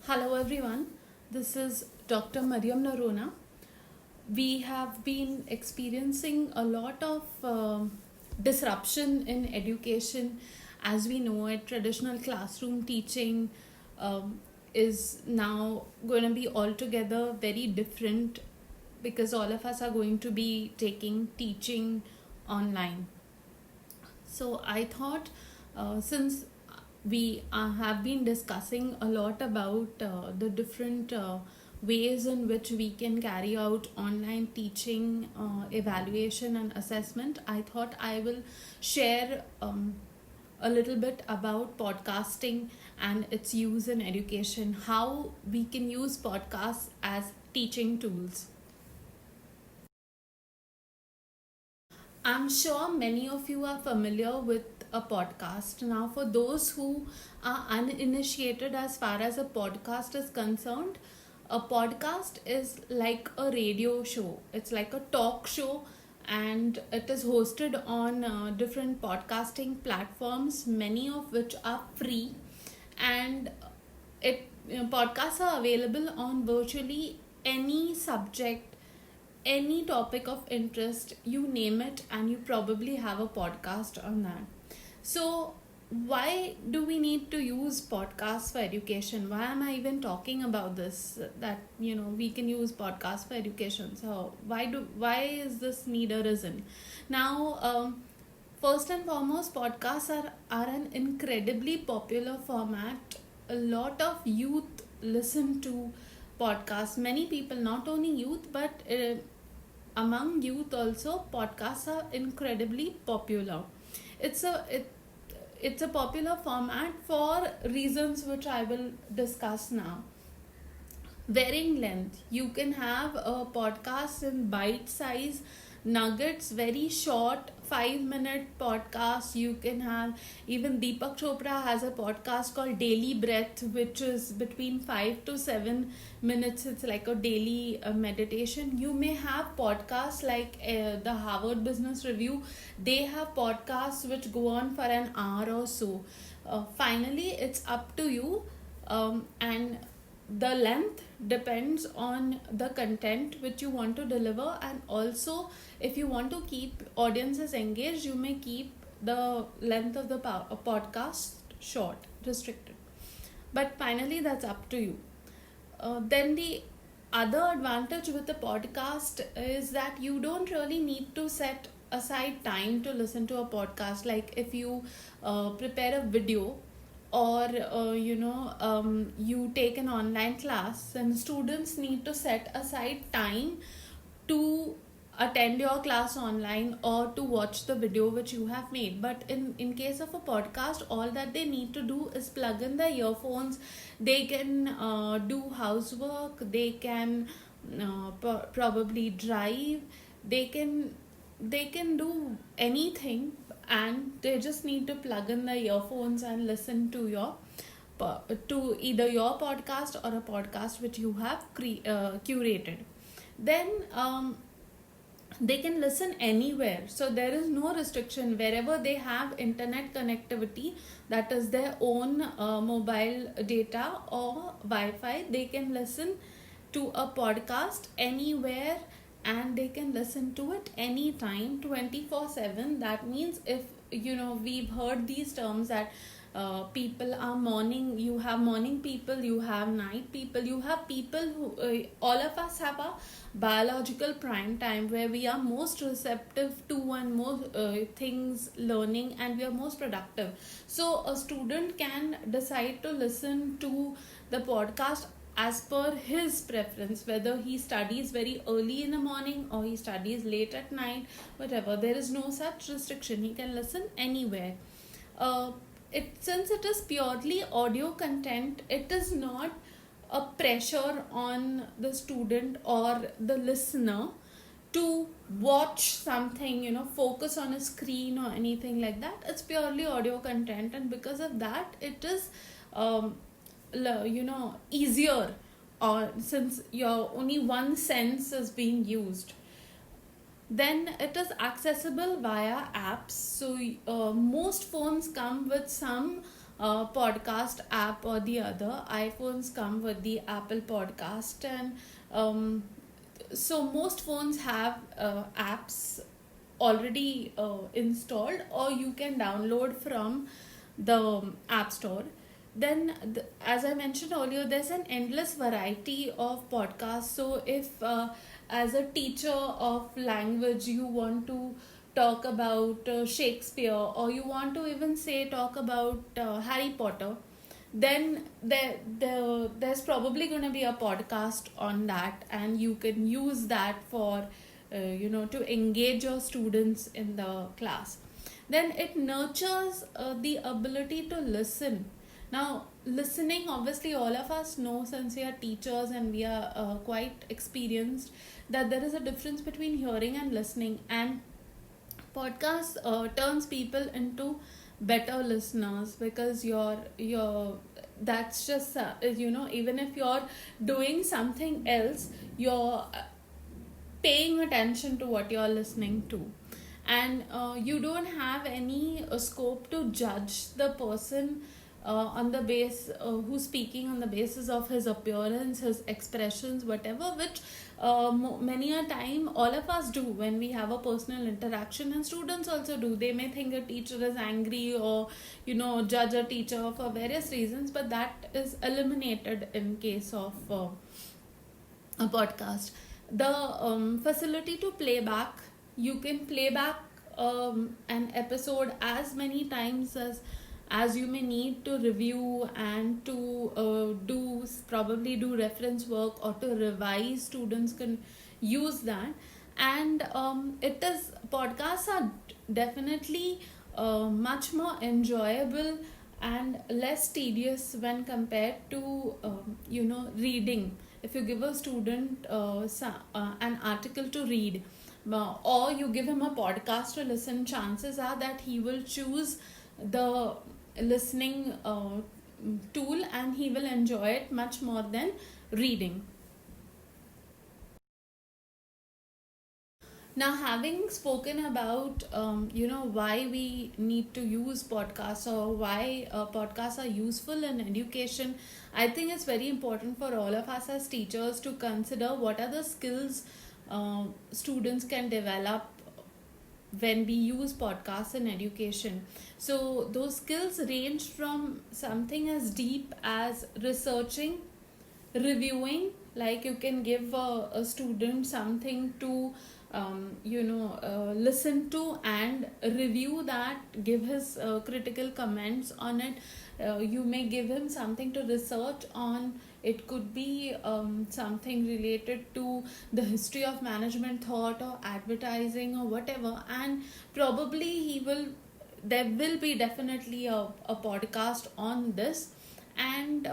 Hello everyone, this is Dr. Mariam Narona. We have been experiencing a lot of disruption in education. As we know it, traditional classroom teaching um, is now going to be altogether very different because all of us are going to be taking teaching online. So I thought, since we have been discussing a lot about the different ways in which we can carry out online teaching, evaluation, and assessment, I thought I will share a little bit about podcasting and its use in education, how we can use podcasts as teaching tools. I'm sure many of you are familiar with a podcast. Now, for those who are uninitiated as far as a podcast is concerned, a podcast is like a radio show, it's like a talk show, and it is hosted on different podcasting platforms, many of which are free. And podcasts are available on virtually any subject, any topic of interest, you name it, and you probably have a podcast on that. So, why do we need to use podcasts for education? Why am I even talking about this? That we can use podcasts for education. So, why is this need arisen? Now, first and foremost, podcasts are an incredibly popular format. A lot of youth listen to podcasts. Many people, not only youth, but among youth also, podcasts are incredibly popular. It's a it, it's a popular format for reasons which I will discuss now. Varying length, you can have a podcast in bite size nuggets, very short 5-minute podcast. You can have, even Deepak Chopra has a podcast called Daily Breath, which is between 5 to 7 minutes. It's like a daily meditation. You may have podcasts like the Harvard Business Review. They have podcasts which go on for an hour or so. Finally, it's up to you, and the length depends on the content which you want to deliver. And also, if you want to keep audiences engaged, you may keep the length of the podcast short, restricted. But finally, that's up to you. Then the other advantage with the podcast is that you don't really need to set aside time to listen to a podcast. Like if you prepare a video, or you take an online class, and students need to set aside time to attend your class online or to watch the video which you have made. But in case of a podcast, all that they need to do is plug in the earphones. They can do housework, they can probably drive, they can do anything, and they just need to plug in the earphones and listen to your to either your podcast or a podcast which you have curated. Then they can listen anywhere, so there is no restriction. Wherever they have internet connectivity, that is their own mobile data or wi-fi, they can listen to a podcast anywhere, and they can listen to it anytime, 24/7. That means, if we've heard these terms that people are morning, you have morning people, you have night people, you have people who all of us have a biological prime time where we are most receptive to and more things learning, and we are most productive. So a student can decide to listen to the podcast as per his preference, whether he studies very early in the morning or he studies late at night, whatever. There is no such restriction, he can listen anywhere. uh, since it is purely audio content, it is not a pressure on the student or the listener to watch something, focus on a screen or anything like that. It's purely audio content, and because of that, it is um, easier, or since your only one sense is being used. Then it is accessible via apps. So most phones come with some podcast app or the other. iPhones come with the Apple Podcast, and um, so most phones have apps already installed, or you can download from the app store. Then as I mentioned earlier, there's an endless variety of podcasts. So if as a teacher of language you want to talk about Shakespeare, or you want to even say talk about Harry Potter, then there's probably going to be a podcast on that, and you can use that for to engage your students in the class. Then it nurtures the ability to listen. Now listening, obviously all of us know, since we are teachers and we are quite experienced, that there is a difference between hearing and listening, and podcast turns people into better listeners, because you're that's just even if you're doing something else, you're paying attention to what you're listening to, and you don't have any scope to judge the person on the base who's speaking on the basis of his appearance, his expressions, whatever, which many a time all of us do when we have a personal interaction, and students also do. They may think a teacher is angry, or judge a teacher for various reasons, but that is eliminated in case of a podcast. The facility to play back, you can play back an episode as many times as you may need to review, and to probably do reference work, or to revise. Students can use that. And it is podcasts are definitely much more enjoyable and less tedious when compared to reading. If you give a student an article to read, or you give him a podcast to listen, chances are that he will choose the listening tool, and he will enjoy it much more than reading. Now, having spoken about why we need to use podcasts, or why podcasts are useful in education, I think it's very important for all of us as teachers to consider what are the skills students can develop when we use podcasts in education. So those skills range from something as deep as researching, reviewing, like you can give a student something to listen to and review that, give his critical comments on it. You may give him something to research on. It could be something related to the history of management thought, or advertising, or whatever, and probably there will be definitely a podcast on this. And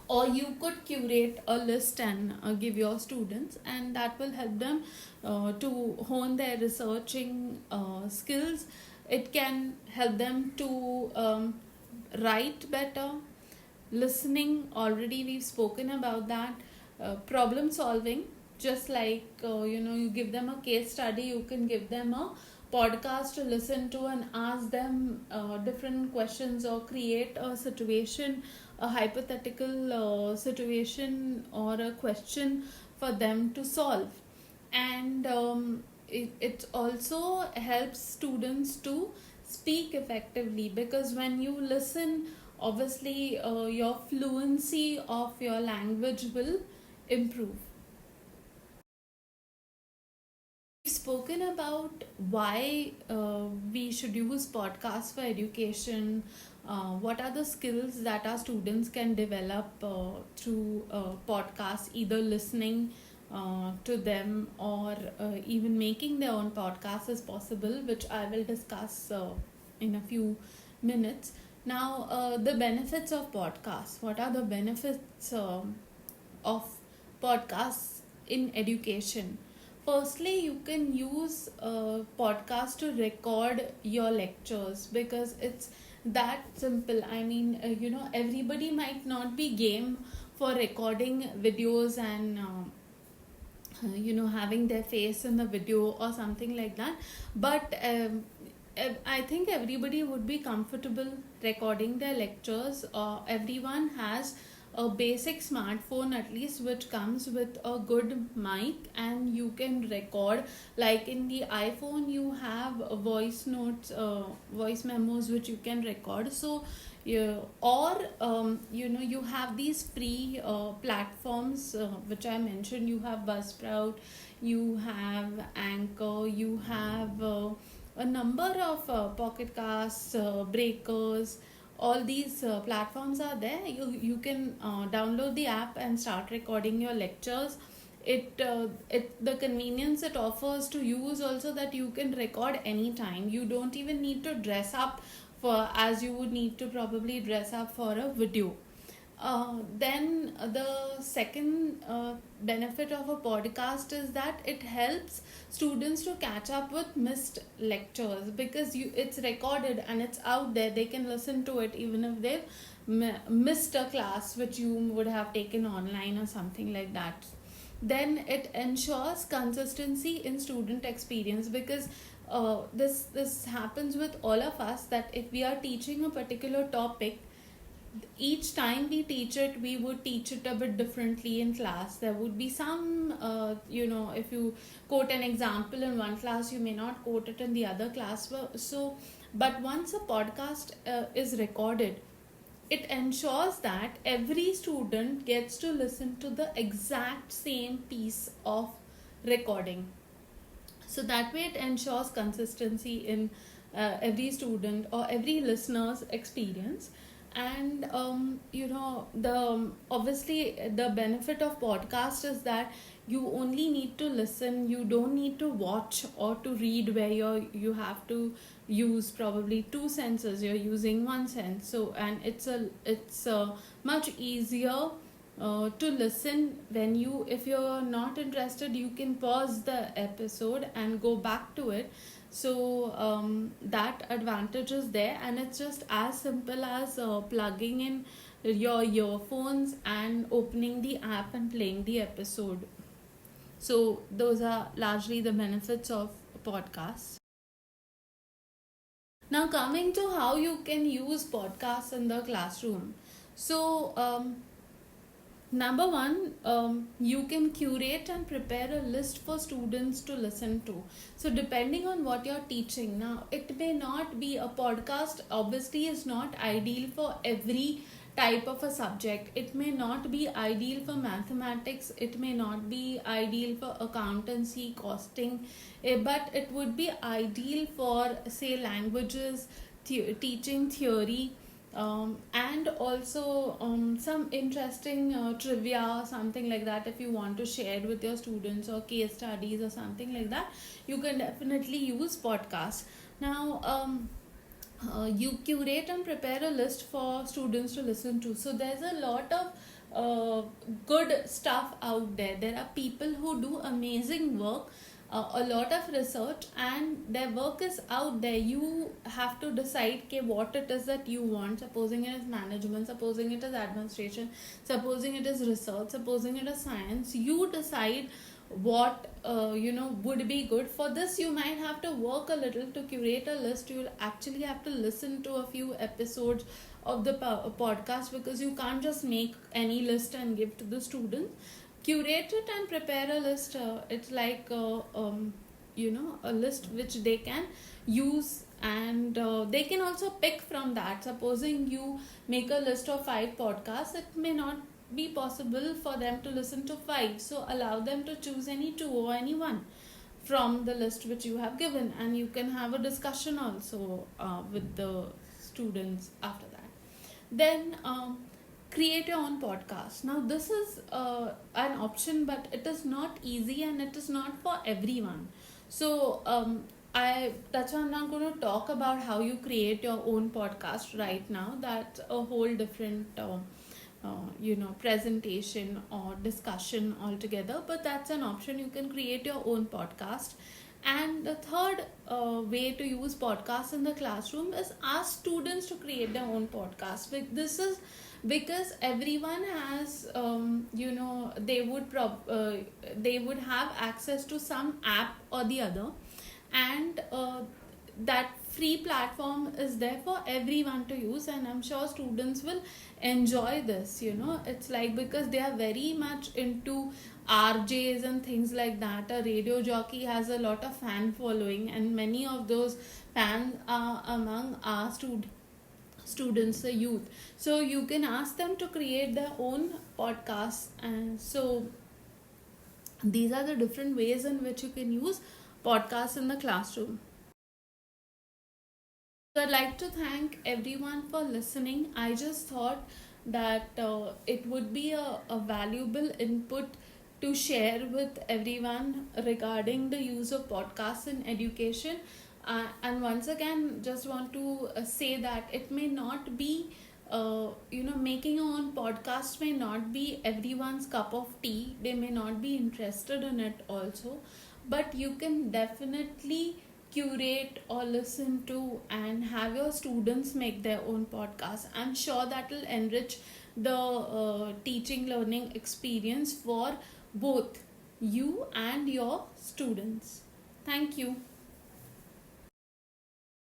or you could curate a list and give your students, and that will help them to hone their researching skills. It can help them to write better. Listening, already we've spoken about that. Problem solving, just like you give them a case study, you can give them a podcast to listen to and ask them different questions, or create a situation, a hypothetical situation, or a question for them to solve. And it also helps students to speak effectively, because when you listen, obviously your fluency of your language will improve. We've spoken about why we should use podcasts for education. What are the skills that our students can develop through podcasts, either listening to them, or even making their own podcasts is possible, which I will discuss in a few minutes. Now, the benefits of podcasts. What are the benefits of podcasts in education? Firstly, you can use podcasts to record your lectures, because it's that simple. I mean, everybody might not be game for recording videos and having their face in the video or something like that, but I think everybody would be comfortable recording their lectures. Everyone has a basic smartphone at least, which comes with a good mic, and you can record. Like in the iPhone you have voice notes, voice memos which you can record. So yeah, or you have these free platforms which I mentioned. You have Buzzsprout, you have Anchor, you have a number of Pocket Casts, Breakers. All these platforms are there. You can download the app and start recording your lectures. It the convenience it offers to you is also that you can record anytime. You don't even need to dress up for, as you would need to probably dress up for a video. Then the second benefit of a podcast is that it helps students to catch up with missed lectures, because it's recorded and it's out there. They can listen to it even if they've missed a class which you would have taken online or something like that. Then it ensures consistency in student experience, because this happens with all of us, that if we are teaching a particular topic, each time we teach it, we would teach it a bit differently in class. There would be some if you quote an example in one class, you may not quote it in the other class. So but once a podcast is recorded, it ensures that every student gets to listen to the exact same piece of recording. So that way it ensures consistency in every student or every listener's experience. And the obviously the benefit of podcast is that you only need to listen. You don't need to watch or to read, where you have to use probably two senses. You're using one sense. So, and it's much easier to listen. When you, if you're not interested, you can pause the episode and go back to it. So that advantage is there, and it's just as simple as plugging in your earphones and opening the app and playing the episode. So those are largely the benefits of podcasts. Now, coming to how you can use podcasts in the classroom. So number one, you can curate and prepare a list for students to listen to. So, depending on what you're teaching, now it may not be a podcast, obviously, is not ideal for every type of a subject. It may not be ideal for mathematics, it may not be ideal for accountancy, costing, but it would be ideal for, say, languages, teaching theory, and also some interesting trivia or something like that. If you want to share with your students, or case studies or something like that, you can definitely use podcasts. Now you curate and prepare a list for students to listen to. So there's a lot of good stuff out there. There are people who do amazing work, a lot of research, and their work is out there. You have to decide what it is that you want. Supposing it is management, supposing it is administration, supposing it is research, supposing it is science, you decide what would be good. For this, you might have to work a little to curate a list. You'll actually have to listen to a few episodes of the podcast, because you can't just make any list and give to the students. Curate it and prepare a list. It's like a list which they can use, and they can also pick from that. Supposing you make a list of 5 podcasts, it may not be possible for them to listen to 5, so allow them to choose any 2 or any 1 from the list which you have given, and you can have a discussion also with the students after that. Then create your own podcast. Now this is an option, but it is not easy and it is not for everyone. So that's why I'm not going to talk about how you create your own podcast right now. That's a whole different presentation or discussion altogether, but that's an option. You can create your own podcast. And the third way to use podcasts in the classroom is ask students to create their own podcast. This is because everyone has they would have access to some app or the other, and that free platform is there for everyone to use, and I'm sure students will enjoy this. It's like, because they are very much into RJs and things like that. A radio jockey has a lot of fan following, and many of those fans are among our students, the youth. So you can ask them to create their own podcast, and so these are the different ways in which you can use podcasts in the classroom. So I'd like to thank everyone for listening. I just thought that it would be a valuable input to share with everyone regarding the use of podcasts in education. And once again, just want to say that it may not be, making your own podcast may not be everyone's cup of tea. They may not be interested in it also. But you can definitely curate or listen to and have your students make their own podcast. I'm sure that will enrich the teaching learning experience for both you and your students. Thank you.